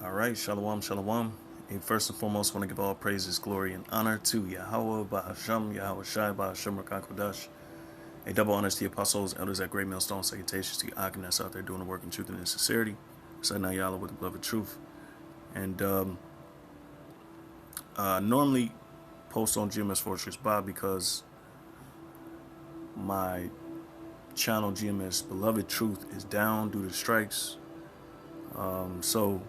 All right, shalom, shalom. And first and foremost, want to give all praises, glory, and honor to Yahweh, Bahasham, Yahweh Shai, Bahasham, Rakakodash. A double honors to the apostles, elders at Great Millstone, salutations to the Akim that's out there doing the work in truth and in sincerity. Said Yahweh with the beloved truth. And normally post on GMS Fortress Bob because my channel GMS Beloved Truth is down due to strikes. So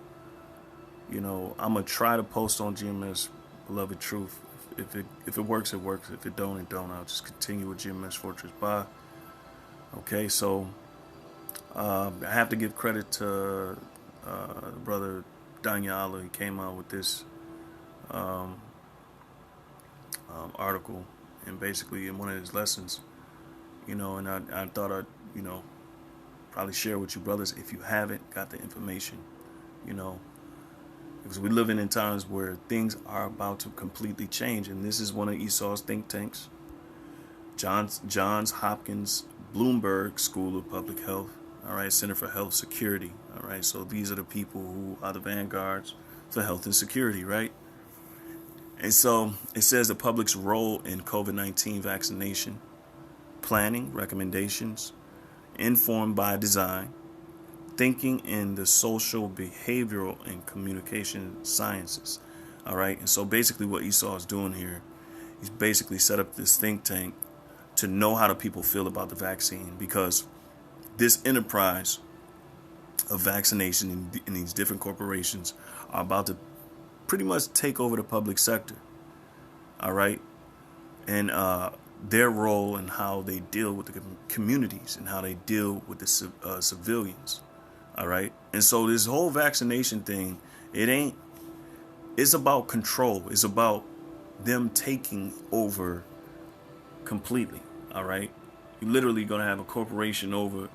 I'm gonna try to post on GMS Beloved Truth. If it works, it works. If it don't, it don't. I'll just continue with GMS Fortress By. Okay, so I have to give credit to brother Daniel. He came out with this article, and basically in one of his lessons, and I thought I'd probably share with you brothers if you haven't got the information, you know, because we're living in times where things are about to completely change. And this is one of Esau's think tanks, Johns Hopkins Bloomberg School of Public Health, all right, Center for Health Security, all right. So these are the people who are the vanguards for health and security, right? And so it says the public's role in COVID-19 vaccination planning recommendations informed by design, thinking in the social, behavioral, and communication sciences. All right. And so basically what Esau is doing here, he's basically set up this think tank to know how the people feel about the vaccine, because this enterprise of vaccination in these different corporations are about to pretty much take over the public sector. All right. And their role and how they deal with the communities and how they deal with the civilians. All right. And so this whole vaccination thing, it's about control. It's about them taking over completely. All right. You're literally going to have a corporation over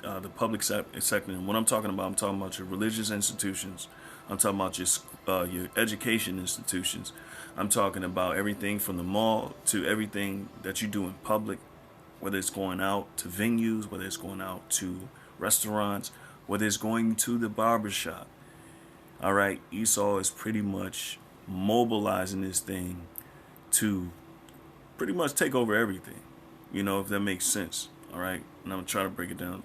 the public sector. And what I'm talking about your religious institutions. I'm talking about your education institutions. I'm talking about everything from the mall to everything that you do in public, whether it's going out to venues, whether it's going out to restaurants, whether it's going to the barbershop. All right, Esau is pretty much mobilizing this thing to pretty much take over everything, if that makes sense. All right, and I'm going to try to break it down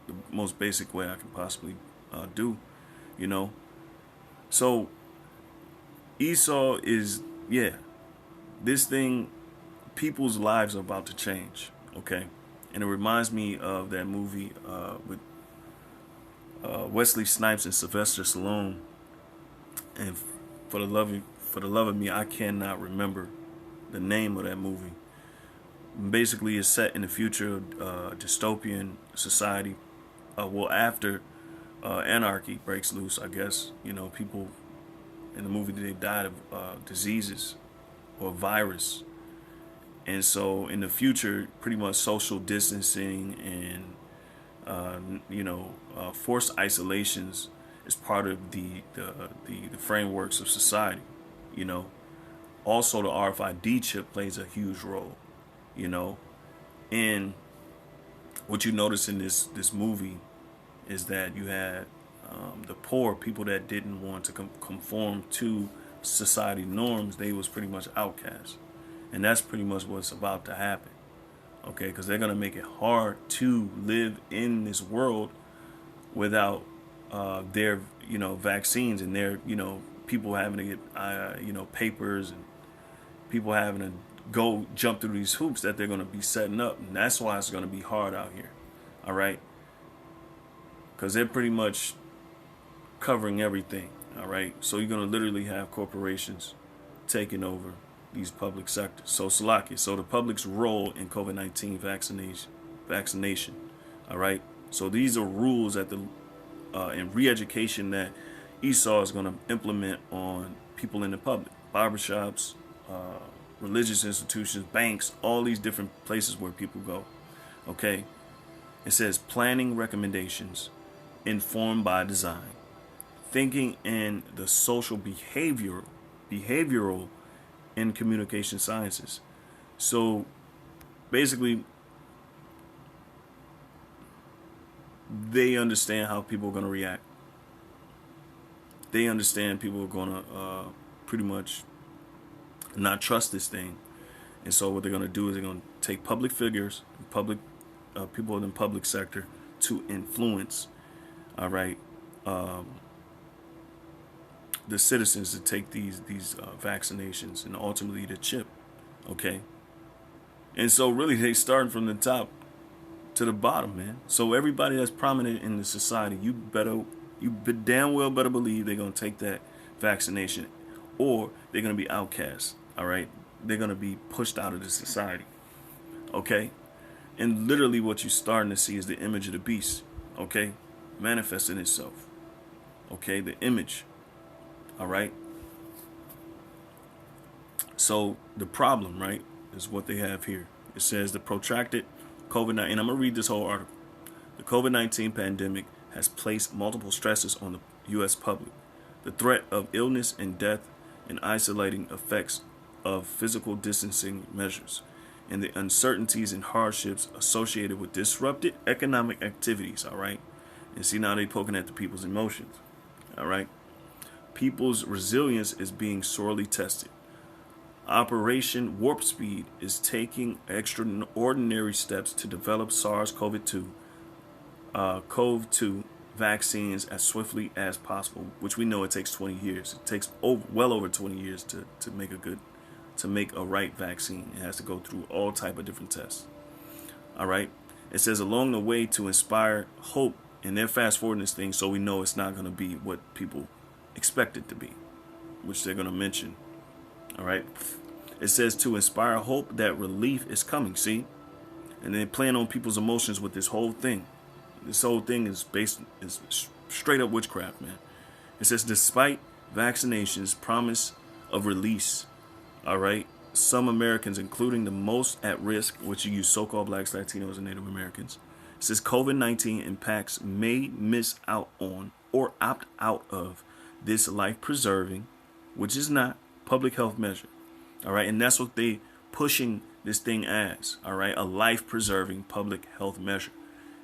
the most basic way I can possibly do, So Esau is, this thing, people's lives are about to change, okay? And it reminds me of that movie with Wesley Snipes and Sylvester Stallone. And for the love of me, I cannot remember the name of that movie. Basically, it's set in the future, dystopian society. After anarchy breaks loose, I guess. People in the movie, they died of diseases or virus. And so in the future, pretty much social distancing and forced isolations is part of the frameworks of society. Also the RFID chip plays a huge role. And what you notice in this movie is that you had the poor people that didn't want to conform to society norms. They was pretty much outcast, and that's pretty much what's about to happen. Okay, because they're gonna make it hard to live in this world without their vaccines, and their people having to get papers, and people having to go jump through these hoops that they're gonna be setting up, and that's why it's gonna be hard out here. All right, because they're pretty much covering everything. All right, so you're gonna literally have corporations taking over these public sectors. So Salaki, so the public's role in COVID-19 vaccination. All right, so these are rules that in re-education that Esau is going to implement on people in the public, barbershops, religious institutions, banks, all these different places where people go. Okay, it says planning recommendations informed by design, thinking in the social behavioral in communication sciences. So basically, they understand how people are going to react. they understand people are going to pretty much not trust this thing. And so what they're going to do is they're going to take public figures, public people in the public sector to influence, all right, the citizens to take these vaccinations and ultimately the chip, okay? And so really they starting from the top to the bottom, man. So everybody that's prominent in the society, you damn well better believe they're gonna take that vaccination, or they're gonna be outcast. All right, they're gonna be pushed out of the society. Okay, and literally what you're starting to see is the image of the beast. Okay, manifesting itself. Okay, the image. All right. So the problem, right, is what they have here. It says the protracted COVID-19, and I'm going to read this whole article. The COVID-19 pandemic has placed multiple stresses on the U.S. public. The threat of illness and death and isolating effects of physical distancing measures and the uncertainties and hardships associated with disrupted economic activities, all right? And see, now they're poking at the people's emotions, all right? People's resilience is being sorely tested. Operation Warp Speed is taking extraordinary steps to develop SARS-CoV-2 vaccines as swiftly as possible, which we know it takes 20 years. It takes well over 20 years to make a right vaccine. It has to go through all type of different tests. All right. It says along the way to inspire hope, and they're fast forwarding this thing, so we know it's not going to be what people expect it to be, which they're going to mention. All right. It says to inspire hope that relief is coming. See, and they're playing on people's emotions with this whole thing. This whole thing is straight up witchcraft, man. It says despite vaccinations' promise of release, all right, some Americans, including the most at risk, which you use so-called blacks, Latinos, and Native Americans, it says COVID-19 impacts may miss out on or opt out of this life-preserving, which is not public health measure. All right. And that's what they pushing this thing as. All right. A life-preserving public health measure.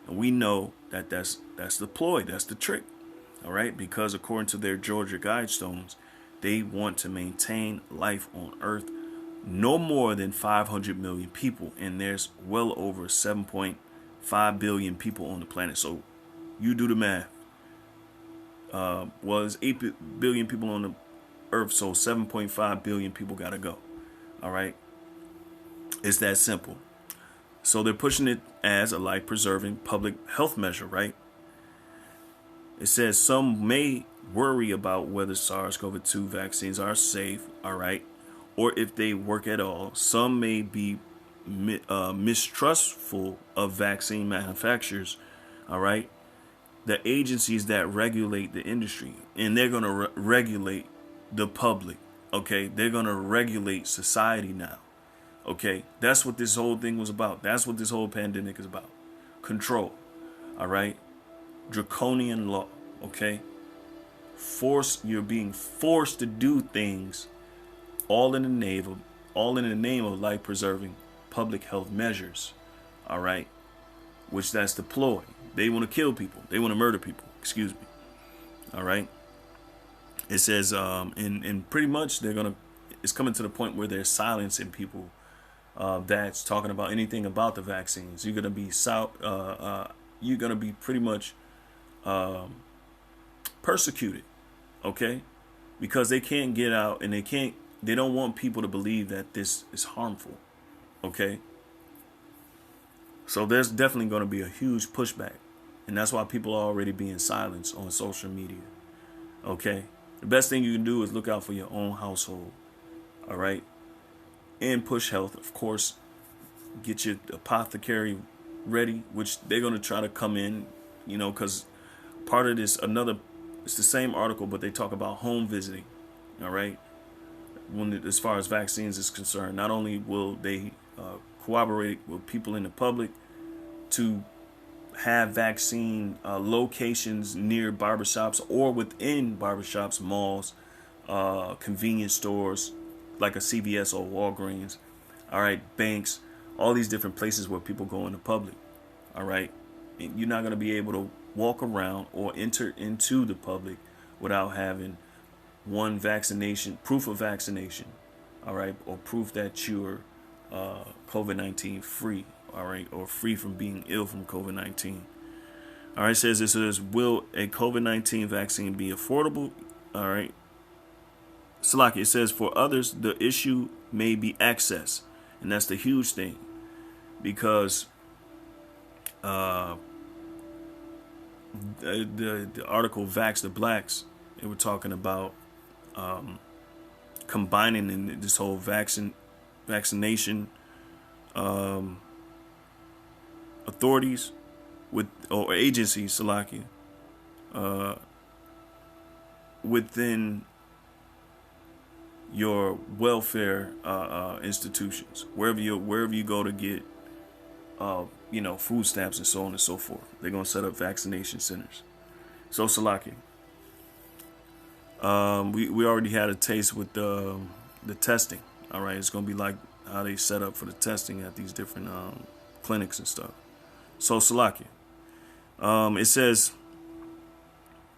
And we know that that's the ploy. That's the trick. All right. Because according to their Georgia Guidestones, they want to maintain life on Earth no more than 500 million people. And there's well over 7.5 billion people on the planet. So you do the math. There's 8 billion people on the Earth, so 7.5 billion people got to go. All right. It's that simple. So they're pushing it as a life-preserving public health measure, right? It says some may worry about whether SARS-CoV-2 vaccines are safe, all right, or if they work at all. Some may be mistrustful of vaccine manufacturers, all right, the agencies that regulate the industry, and they're going to regulate the public. Okay, they're going to regulate society now. Okay, that's what this whole thing was about. That's what this whole pandemic is about. Control. All right, draconian law. Okay, you're being forced to do things all in the name of life preserving public health measures. All right, which that's the ploy. They want to kill people. They want to murder people. Excuse me. All right. It says, and pretty much it's coming to the point where they're silencing people that's talking about anything about the vaccines. You're gonna be pretty much persecuted, okay? Because they can't get out, and they don't want people to believe that this is harmful, okay? So there's definitely going to be a huge pushback, and that's why people are already being silenced on social media, okay? The best thing you can do is look out for your own household, all right? And push health, of course. Get your apothecary ready, which they're going to try to come in, because part of this, it's the same article, but they talk about home visiting, all right? As far as vaccines is concerned, not only will they cooperate with people in the public to have vaccine locations near barbershops or within barbershops, malls, convenience stores like a CVS or Walgreens, all right, banks, all these different places where people go in the public, all right. And you're not going to be able to walk around or enter into the public without having one vaccination, proof of vaccination, all right, or proof that you're COVID-19 free, all right, or free from being ill from COVID-19. All right, it says, will a COVID-19 vaccine be affordable? All right. Salaki, it says, for others, the issue may be access. And that's the huge thing. Because the article Vax the Blacks, they were talking about combining in this whole vaccination authorities with or agencies, Salakia, within your welfare institutions, wherever you go to get food stamps and so on and so forth. They're gonna set up vaccination centers. So Salakia, we already had a taste with the testing. All right, it's gonna be like how they set up for the testing at these different clinics and stuff. So Salakia,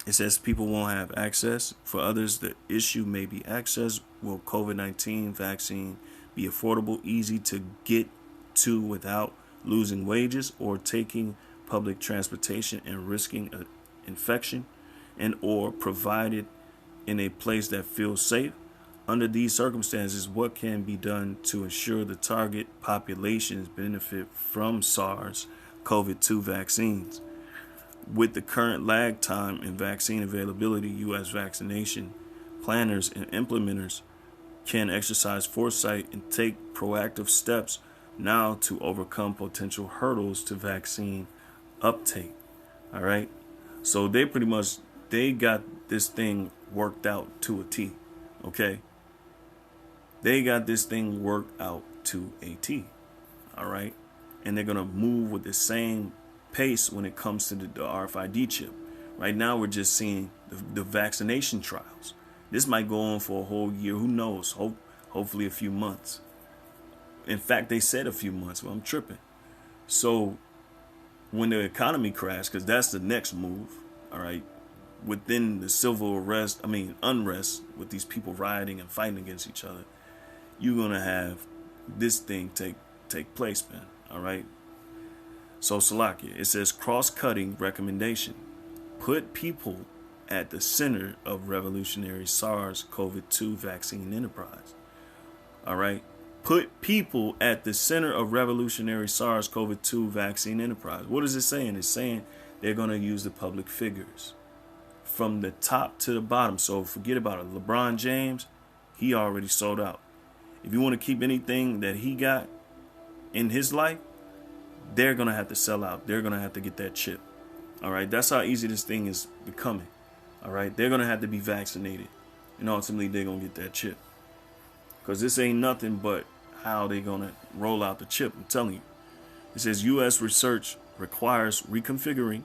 it says people won't have access. For others, the issue may be access. Will COVID-19 vaccine be affordable, easy to get to without losing wages or taking public transportation and risking an infection, and or provided in a place that feels safe? Under these circumstances, what can be done to ensure the target populations benefit from SARS-CoV-2 vaccines? With the current lag time in vaccine availability, U.S. vaccination planners and implementers can exercise foresight and take proactive steps now to overcome potential hurdles to vaccine uptake. All right. So they got this thing worked out to a T. Okay. They got this thing worked out to a T. All right. And they're going to move with the same pace when it comes to the RFID chip. Right now, we're just seeing the vaccination trials. This might go on for a whole year. Who knows? Hopefully a few months. In fact, they said a few months, but I'm tripping. So when the economy crashed, because that's the next move, all right, within the civil unrest with these people rioting and fighting against each other, you're going to have this thing take place, man. All right. So Salakia, it says cross-cutting recommendation. Put people at the center of revolutionary SARS-CoV-2 vaccine enterprise. All right. Put people at the center of revolutionary SARS-CoV-2 vaccine enterprise. What is it saying? It's saying they're going to use the public figures from the top to the bottom. So forget about it. LeBron James, he already sold out. If you want to keep anything that he got in his life, they're going to have to sell out. They're going to have to get that chip. All right. That's how easy this thing is becoming. All right. They're going to have to be vaccinated. And ultimately, they're going to get that chip. Because this ain't nothing but how they're going to roll out the chip. I'm telling you. It says U.S. research requires reconfiguring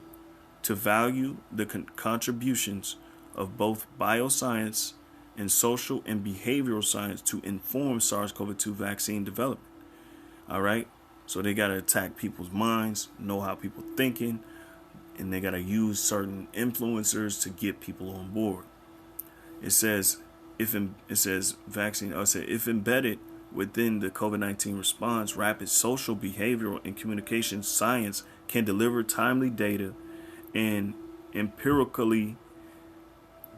to value the contributions of both bioscience and social and behavioral science to inform SARS-CoV-2 vaccine development. All right. So they got to attack people's minds, know how people thinking, and they got to use certain influencers to get people on board. It says if embedded within the COVID-19 response, rapid social, behavioral, and communication science can deliver timely data and empirically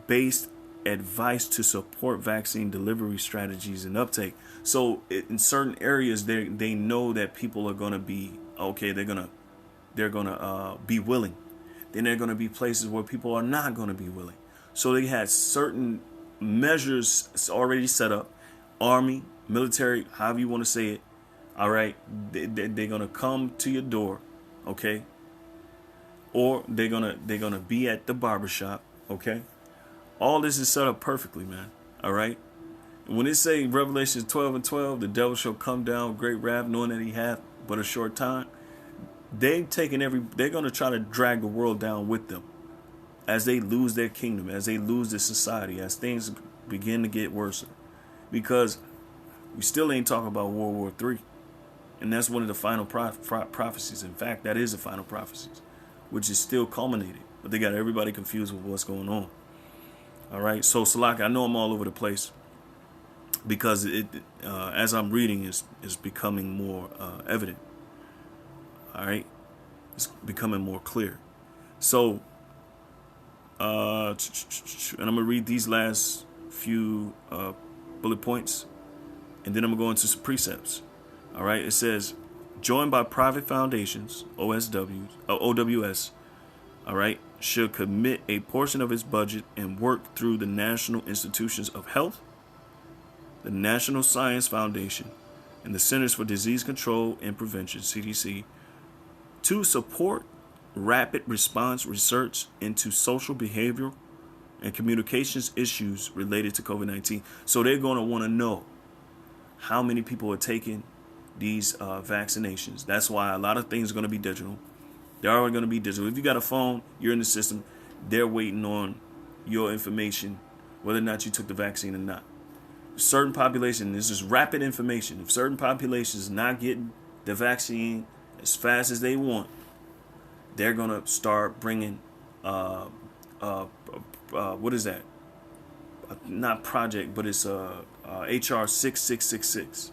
based advice to support vaccine delivery strategies and uptake. So in certain areas, they know that people are going to be okay. They're gonna be willing. Then there are going to be places where people are not going to be willing. So they had certain measures already set up. Army, military, however you want to say it. All right, they're going to come to your door, okay? Or they're gonna be at the barbershop, okay? All this is set up perfectly, man. All right. And when it say Revelation 12:12, the devil shall come down with great wrath, knowing that he hath but a short time. They're gonna try to drag the world down with them as they lose their kingdom, as they lose their society, as things begin to get worse. Because we still ain't talking about World War III, and that's one of the final prophecies. In fact, that is the final prophecies, which is still culminated. But they got everybody confused with what's going on. All right. So Salaki, I know I'm all over the place because as I'm reading, is becoming more evident. All right. It's becoming more clear. So, and I'm gonna read these last few bullet points, and then I'm gonna go into some precepts. All right. It says, joined by private foundations, OWS, all right, should commit a portion of its budget and work through the National Institutions of Health, the National Science Foundation, and the Centers for Disease Control and Prevention, CDC, to support rapid response research into social behavioral and communications issues related to COVID-19. So they're going to want to know how many people are taking these vaccinations. That's why a lot of things are going to be digital. They're already going to be digital. If you got a phone, you're in the system. They're waiting on your information, whether or not you took the vaccine or not. Certain population, this is rapid information. If certain populations is not getting the vaccine as fast as they want, they're going to start bringing, what is that? Not project, but it's HR 6666.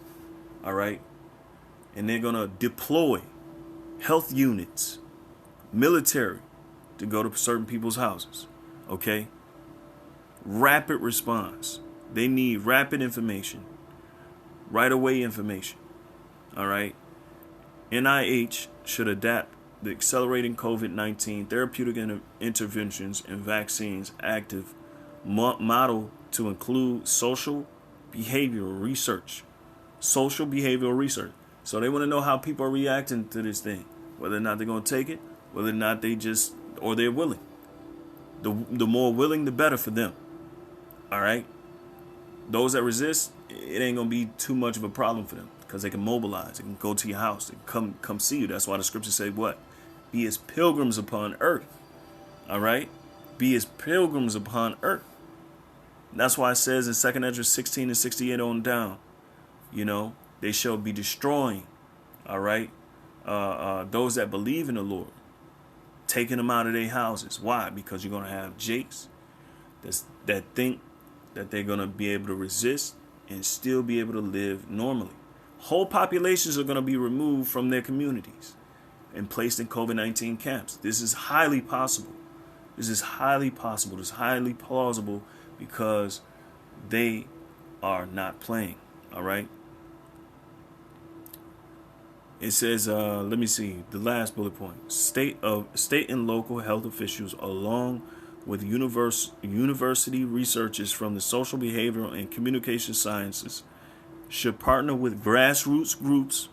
All right. And they're going to deploy health units, military, to go to certain people's houses. Okay. Rapid response. They need rapid information, right away information. All right. NIH should adapt the accelerating COVID-19 therapeutic interventions and vaccines active model to include social behavioral research. Social behavioral research. So they want to know how people are reacting to this thing, whether or not they're going to take it, whether or not or they're willing. The more willing, the better for them. All right. Those that resist, it ain't going to be too much of a problem for them because they can mobilize. They can go to your house. They can come see you. That's why the scriptures say what? Be as pilgrims upon earth. All right? Be as pilgrims upon earth. That's why it says in 2 Esdras 16 and 68 on down, they shall be destroying, all right, those that believe in the Lord, taking them out of their houses. Why? Because you're going to have jakes that think that they're going to be able to resist and still be able to live normally. Whole populations are going to be removed from their communities and placed in COVID-19 camps. This is highly possible. This is highly possible. This is highly plausible because they are not playing. All right. It says, let me see, the last bullet point. State and local health officials, along with university researchers from the social, behavioral, and communication sciences, should partner with grassroots groups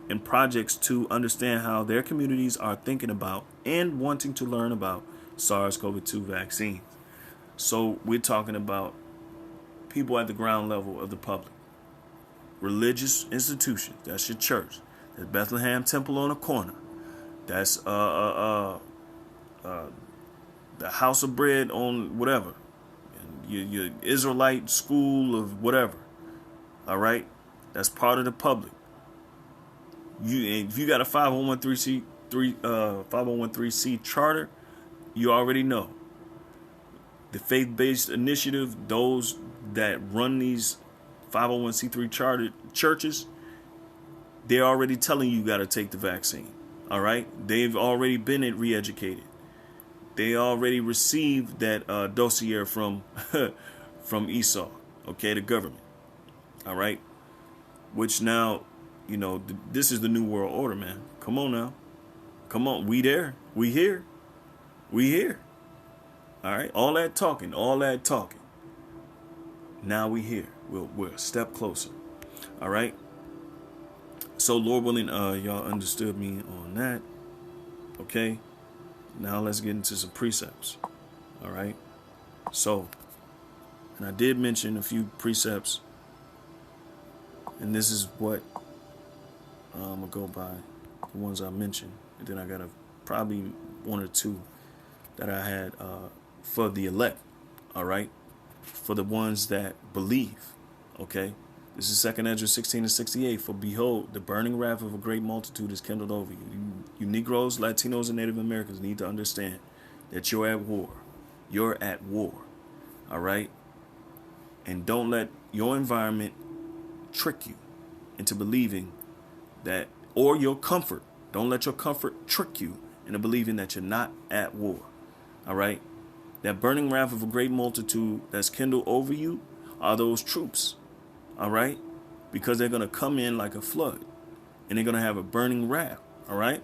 and projects to understand how their communities are thinking about and wanting to learn about SARS-CoV-2 vaccines. So we're talking about people at the ground level of the public. Religious institutions, that's your church. That's Bethlehem Temple on the corner. That's the House of Bread on whatever. Your Israelite school of whatever. All right? That's part of the public. If you got a 501c charter, you already know. The faith-based initiative, those that run these 501c3 chartered churches, they're already telling you got to take the vaccine. All right? They've already been re-educated. They already received that dossier from Esau, okay, the government. All right? Which now, this is the new world order, man. Come on now. Come on. We there. We here. We here. All right? All that talking. Now we here. We're a step closer. All right? So, Lord willing, y'all understood me on that. Okay? Now let's get into some precepts. All right? So, and I did mention a few precepts. And this is what I'm going to go by, the ones I mentioned. And then I got probably one or two that I had for the elect. All right? For the ones that believe. Okay? This is 2 Esdras 16 and 68. For behold, the burning wrath of a great multitude is kindled over you. You Negroes, Latinos, and Native Americans need to understand that you're at war. You're at war. All right. And don't let your environment trick you into believing that, or your comfort. Don't let your comfort trick you into believing that you're not at war. All right. That burning wrath of a great multitude that's kindled over you are those troops. All right. Because they're going to come in like a flood and they're going to have a burning wrath. All right.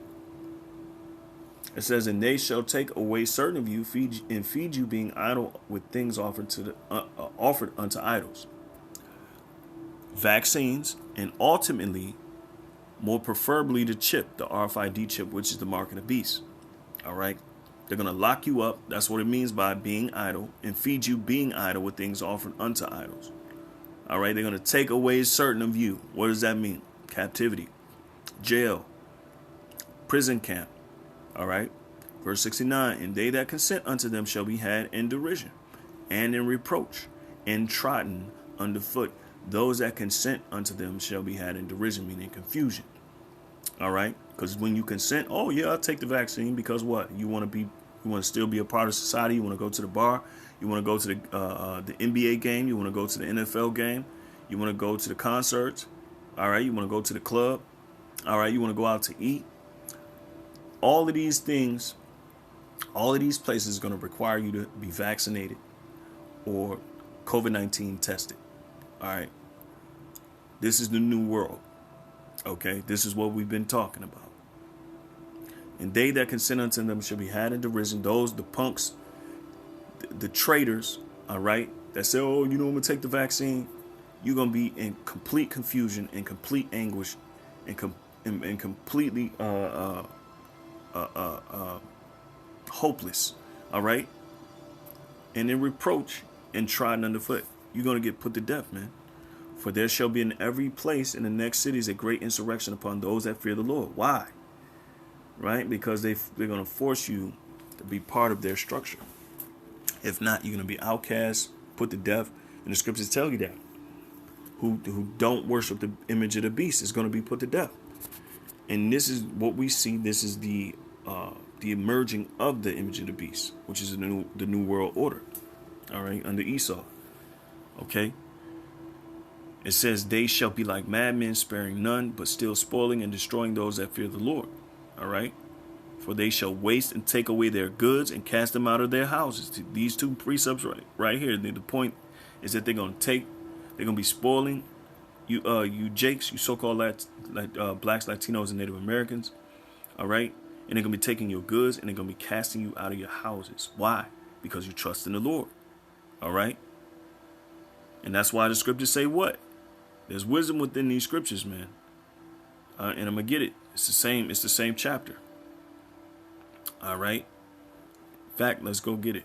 It says, and they shall take away certain of you, feed you, being idle with things offered unto idols. Vaccines, and ultimately, more preferably, the chip, the RFID chip, which is the mark of the beast. All right. They're going to lock you up. That's what it means by being idle, and feed you being idle with things offered unto idols. All right. They're going to take away certain of you. What does that mean? Captivity, jail, prison camp. All right. Verse 69, and they that consent unto them shall be had in derision and in reproach and trodden underfoot. Those that consent unto them shall be had in derision, meaning confusion. All right. Because when you consent, oh yeah, I'll take the vaccine because what? You want to still be a part of society. You want to go to the bar. You want to go to the NBA game. You want to go to the NFL game. You want to go to the concerts. All right. You want to go to the club. All right. You want to go out to eat. All of these things, all of these places are going to require you to be vaccinated or COVID-19 tested. All right. This is the new world. Okay. This is what we've been talking about. And they that consent unto them shall be had in derision. Those, the punks, the traitors, all right, that say, oh, I'm going to take the vaccine. You're going to be in complete confusion and complete anguish and completely hopeless, all right, and in reproach and trodden underfoot. You're going to get put to death, man. For there shall be in every place in the next cities a great insurrection upon those that fear the Lord. Why? Right? Because they're going to force you to be part of their structure. If not, you're going to be outcast, put to death. And the scriptures tell you that. Who don't worship the image of the beast is going to be put to death. And this is what we see. This is the emerging of the image of the beast, which is the new world order. All right, under Esau. Okay. It says they shall be like madmen, sparing none, but still spoiling and destroying those that fear the Lord. All right. For they shall waste and take away their goods and cast them out of their houses. These two precepts right here. The point is that they're going to be spoiling you Jakes, you so-called blacks, Latinos, and Native Americans. All right. And they're going to be taking your goods and they're going to be casting you out of your houses. Why? Because you trust in the Lord. All right. And that's why the scriptures say what? There's wisdom within these scriptures, man. And I'm going to get it. It's the same chapter. All right. In fact, let's go get it.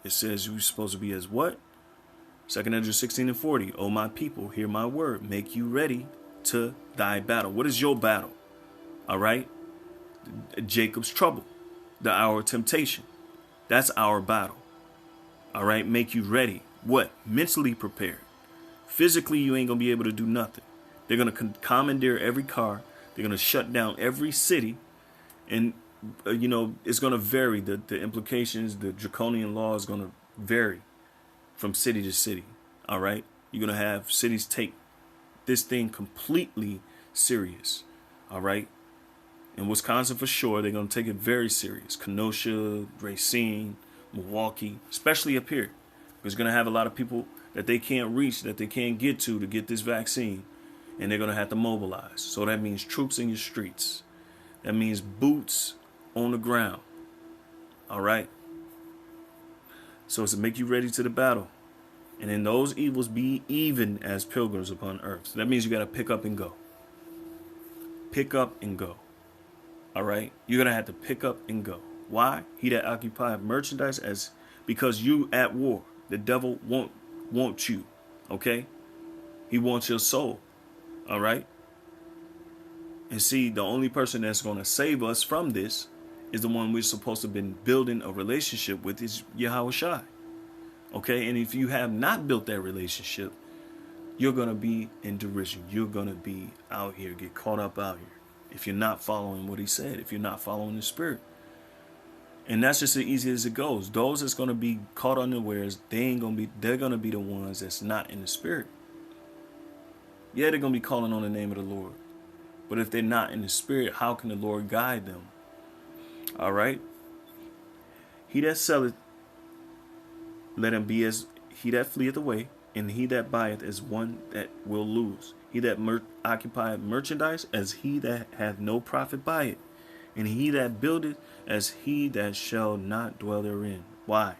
It says you're supposed to be as what? 2 Ezra 16:40. O my people, hear my word. Make you ready to thy battle. What is your battle? All right. Jacob's trouble, the hour of temptation. That's our battle. All right. Make you ready. What? Mentally prepared. Physically, you ain't going to be able to do nothing. They're going to commandeer every car. They're going to shut down every city. And, it's going to vary. The implications, the draconian law is going to vary from city to city. All right. You're going to have cities take this thing completely serious. All right. In Wisconsin, for sure, they're going to take it very serious. Kenosha, Racine, Milwaukee, especially up here. Because you're going to have a lot of people that they can't reach, that they can't get to get this vaccine. And they're going to have to mobilize. So that means troops in your streets. That means boots on the ground. All right. So it's to make you ready to the battle. And in those evils be even as pilgrims upon earth. So that means you got to pick up and go. Pick up and go. All right. You're going to have to pick up and go. Why? He that occupied merchandise because you at war. The devil wants you. Okay. He wants your soul. All right. And see, the only person that's going to save us from this is the one we're supposed to have been building a relationship with, is Yahweh Shai. Okay. And if you have not built that relationship, you're going to be in derision. You're going to be out here, get caught up out here. If you're not following what he said, if you're not following the spirit. And that's just as easy as it goes. Those that's going to be caught unawares, they're going to be the ones that's not in the spirit. Yeah, they're going to be calling on the name of the Lord. But if they're not in the spirit, how can the Lord guide them? All right. He that selleth, let him be as he that fleeth away, and he that buyeth as one that will lose. He that occupieth merchandise as he that hath no profit by it, and he that buildeth as he that shall not dwell therein. Why?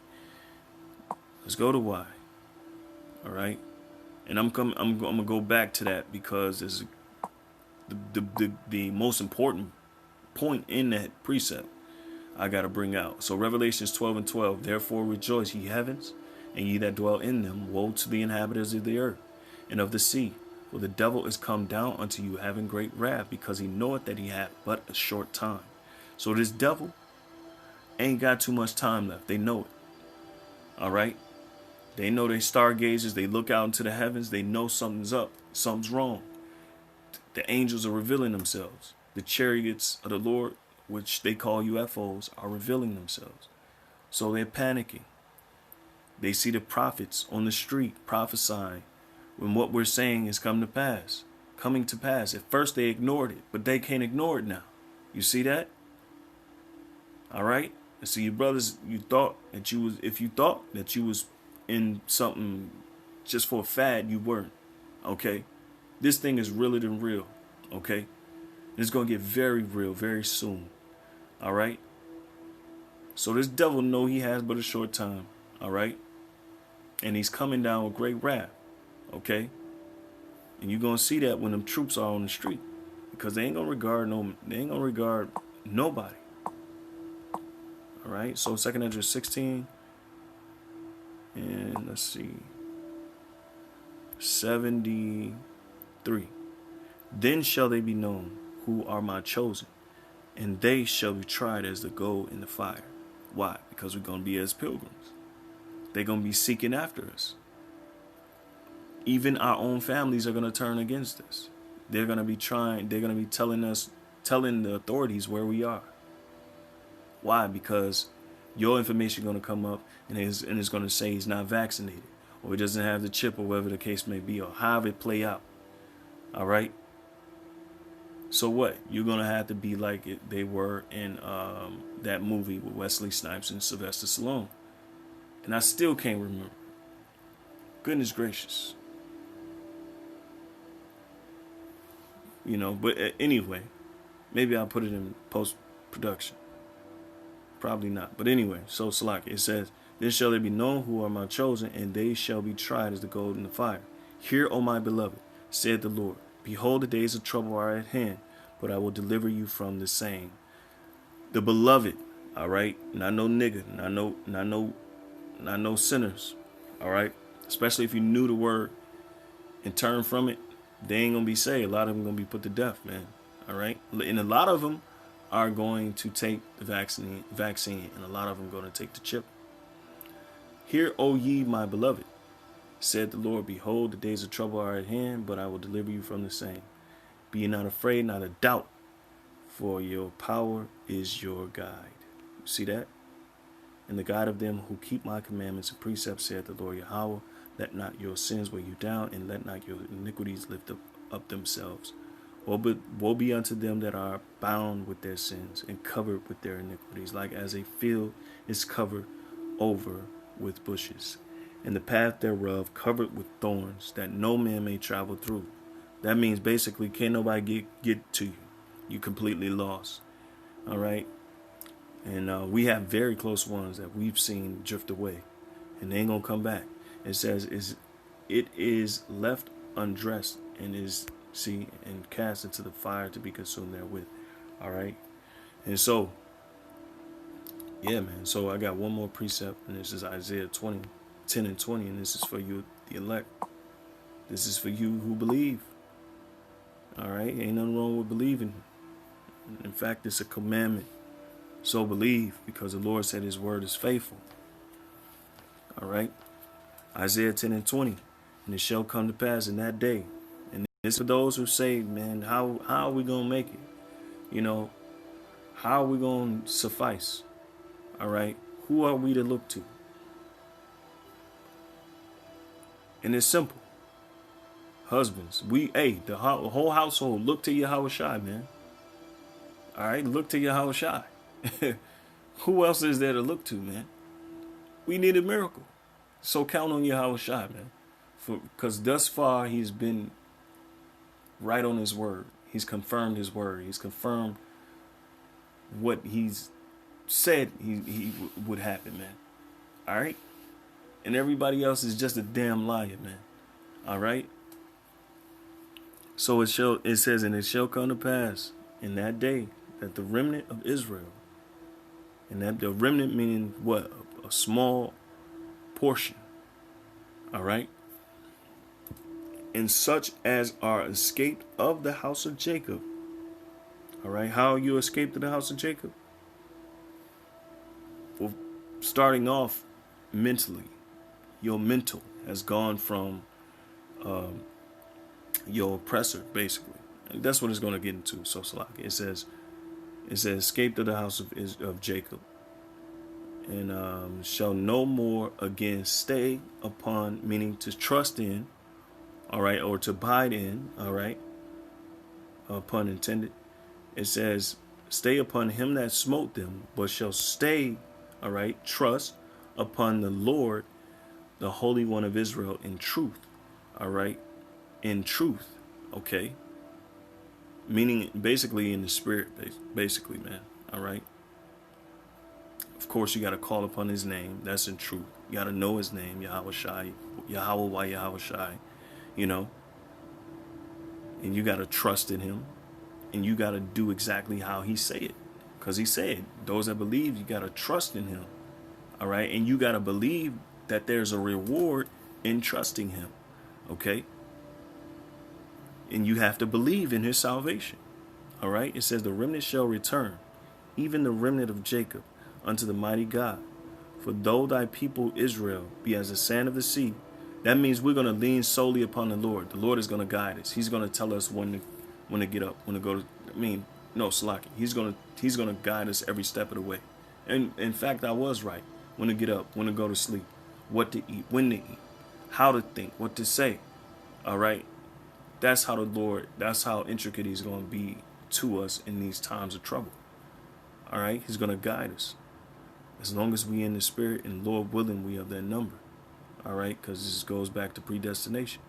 Let's go to why. All right. And I'm gonna go back to that because it's the most important point in that precept I got to bring out. So Revelations 12:12, therefore rejoice, ye heavens, and ye that dwell in them. Woe to the inhabitants of the earth and of the sea, for the devil is come down unto you, having great wrath, because he knoweth that he hath but a short time. So this devil ain't got too much time left. They know it. All right. They know they stargazers. They look out into the heavens. They know something's up. Something's wrong. The angels are revealing themselves. The chariots of the Lord, which they call UFOs, are revealing themselves. So they're panicking. They see the prophets on the street prophesying when what we're saying is coming to pass. At first they ignored it, but they can't ignore it now. You see that? All right? So you brothers, if you thought that you was in something just for a fad, you weren't. Okay? This thing is realer than real. Okay? It's going to get very real very soon. All right? So this devil know he has but a short time. All right? And he's coming down with great wrath. Okay? And you're going to see that when them troops are on the street, because they ain't going to regard nobody. All right? So 2nd Ezra 16 and let's see, 73. Then shall they be known who are my chosen, and they shall be tried as the gold in the fire. Why? Because we're going to be as pilgrims. They're going to be seeking after us. Even our own families are going to turn against us. They're going to be telling the authorities where we are. Why? Because your information is going to come up and it's going to say he's not vaccinated, or he doesn't have the chip, or whatever the case may be, or however it play out. All right. So what? You're going to have to be like they were in that movie with Wesley Snipes and Sylvester Stallone. And I still can't remember. Goodness gracious. You know, but anyway, maybe I'll put it in post-production. Probably not. But anyway, so Salaki, it says, then shall they be known who are my chosen, and they shall be tried as the gold in the fire. Hear, O my beloved, said the Lord. Behold, the days of trouble are at hand, but I will deliver you from the same. The beloved, all right? Not no nigga, not no sinners, all right? Especially if you knew the word and turn from it, they ain't going to be saved. A lot of them going to be put to death, man, all right? And a lot of them are going to take the vaccine, and a lot of them going to take the chip. Hear, O ye my beloved, said the Lord, behold, the days of trouble are at hand, but I will deliver you from the same. Be not afraid, not a doubt, for your power is your guide. You see that? And the guide of them who keep my commandments and precepts, said the Lord Yahweh, let not your sins weigh you down, and let not your iniquities lift up themselves. Woe be unto them that are bound with their sins and covered with their iniquities, like as a field is covered over with bushes, and the path thereof covered with thorns, that no man may travel through. That means basically can't nobody get to you. You completely lost. All right. And we have very close ones that we've seen drift away, and they ain't gonna come back. It says it is left undressed and is and cast into the fire to be consumed therewith. All right. And so, yeah, man. So I got one more precept, and this is Isaiah 10 and 20, and this is for you, the elect. This is for you who believe. All right. Ain't nothing wrong with believing. In fact, it's a commandment. So believe, because the Lord said his word is faithful. All right. Isaiah 10 and 20. And it shall come to pass in that day. And it's for those who say, man, how are we going to make it? You know, how are we going to suffice? All right. Who are we to look to? And it's simple. Husbands, the whole household, look to Yahweh Shai, man. All right, look to Yahweh Shai. Who else is there to look to, man? We need a miracle. So count on Yahweh Shai, man. Because thus far, he's been right on his word. He's confirmed his word. He's confirmed what he's said he would happen, man. All right? And everybody else is just a damn liar, man. All right? So it says, and it shall come to pass in that day that the remnant of Israel, and that the remnant meaning what? A small portion. All right? And such as are escaped of the house of Jacob. All right? How you escaped of the house of Jacob? Well, starting off mentally. Your mental has gone from your oppressor, basically. And that's what it's going to get into. So it says, escaped of the house of Jacob, and shall no more again stay upon, meaning to trust in, all right, or to abide in, all right, pun intended. It says, stay upon him that smote them, but shall stay, all right, trust upon the Lord, the Holy One of Israel, in truth, all right, in truth, okay, meaning basically in the spirit, basically, man, all right. Of course, you got to call upon his name. That's in truth. You got to know his name, Yahweh Shai, Yahweh Yahweh Shai, you know. And you got to trust in him. And you got to do exactly how he say it. Because he said, those that believe, you got to trust in him. All right. And you got to believe that there's a reward in trusting him. Okay. And you have to believe in his salvation. All right. It says the remnant shall return, even the remnant of Jacob, unto the mighty God. For though thy people Israel be as the sand of the sea, that means we're going to lean solely upon the Lord. The Lord is going to guide us. He's going to tell us when to get up, when to go to, Salaki. He's going to guide us every step of the way. And in fact, I was right. When to get up, when to go to sleep, what to eat, when to eat, how to think, what to say. All right. That's how that's how intricate he's going to be to us in these times of trouble. All right. He's going to guide us. As long as we in the spirit, and Lord willing, we have that number. All right, because this goes back to predestination.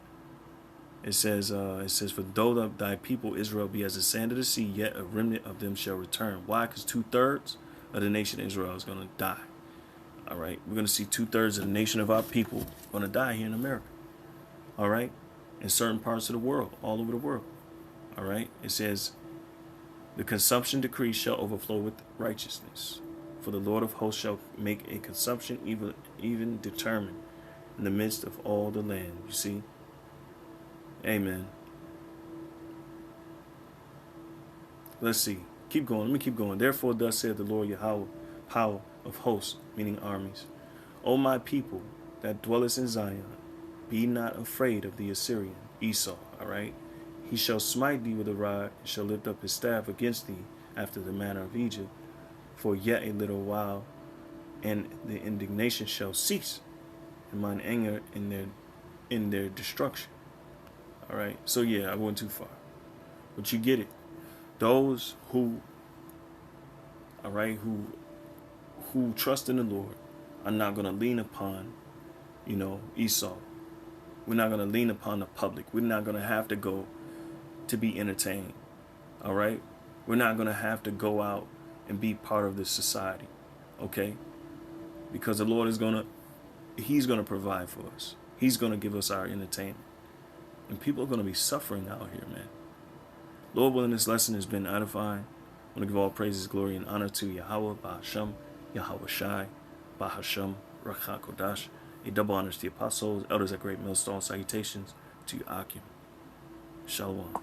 It says, for though thy people Israel be as the sand of the sea, yet a remnant of them shall return. Why? Because 2/3 of the nation of Israel is going to die. All right, we're going to see 2/3 of the nation of our people going to die here in America. All right, in certain parts of the world, all over the world. All right, it says, the consumption decree shall overflow with righteousness. For the Lord of hosts shall make a consumption even determined in the midst of all the land. You see? Amen. Let's see. Keep going. Let me keep going. Therefore, thus saith the Lord Yahweh, power of hosts, meaning armies. O my people that dwellest in Zion, be not afraid of the Assyrian, Esau. All right? He shall smite thee with a rod, and shall lift up his staff against thee after the manner of Egypt. For yet a little while, and the indignation shall cease, and mine anger in their destruction. All right. So yeah, I went too far, but you get it. Those who, all right, who trust in the Lord are not going to lean upon, Esau. We're not going to lean upon the public. We're not going to have to go to be entertained. All right. We're not going to have to go out and be part of this society, okay? Because the Lord He's going to provide for us. He's going to give us our entertainment. And people are going to be suffering out here, man. Lord willing, this lesson has been edifying. I want to give all praises, glory, and honor to Yahweh, Bahasham, Yahweh Shai, Bahasham, Rakha Kodash. A double honors to the apostles, elders at Great Millstone. Salutations to Akim. Shalom.